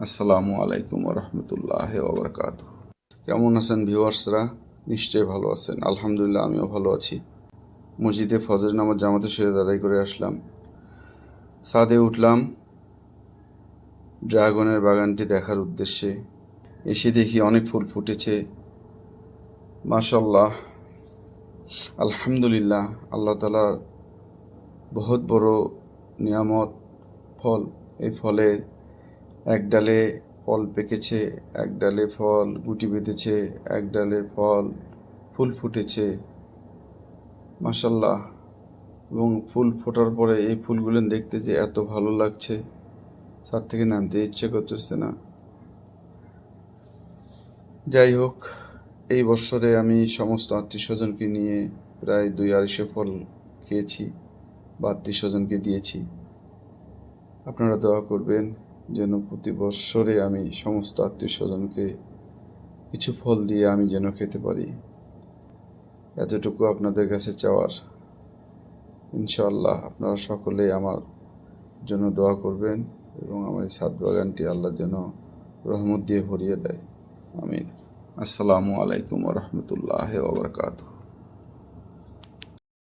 আসসালামু আলাইকুম রহমতুল্লাহ ওবরকাত। কেমন আছেন ভিউয়ার্সরা? নিশ্চয়ই ভালো আছেন। আলহামদুলিল্লাহ, আমিও ভালো আছি। মসজিদে ফজর নামাজ জামাতের সাথে আদায় করে আসলাম। ছাদে উঠলাম ড্রাগনের বাগানটি দেখার উদ্দেশ্যে। এসে দেখি অনেক ফুল ফুটেছে। মাশাল্লাহ, আলহামদুলিল্লাহ, আল্লাহ তাআলার বহুত বড় নিয়ামত ফল। এই ফলের এক ডালে ফল পেকেছে, এক ডালে ফল গুটি বেঁধেছে, এক ডালে ফল ফুল ফুটেছে। মাশাল্লাহ। এবং ফুল ফোটার পরে এই ফুলগুলো দেখতে যে এত ভালো লাগছে, ছাদ থেকে নামতে ইচ্ছে করতেছে না। যাই হোক, এই বছরে আমি সমস্ত আত্মীয় স্বজনকে নিয়ে প্রায় 2-250 ফল খেয়েছি বা আত্মীয় স্বজনকে দিয়েছি। আপনারা দোয়া করবেন যেন প্রতি বৎসরে আমি সমস্ত আত্মীয় স্বজনকে কিছু ফল দিয়ে আমি যেন খেতে পারি। এতটুকু আপনাদের কাছে চাওয়ার। ইনশাআল্লাহ আপনারা সকলেই আমার জন্য দোয়া করবেন এবং আমার এই ছাদ বাগানটি আল্লাহ যেন রহমত দিয়ে ভরিয়ে দেয়। আমিন। আসসালামু আলাইকুম রহমতুল্লাহ ওবরকাত।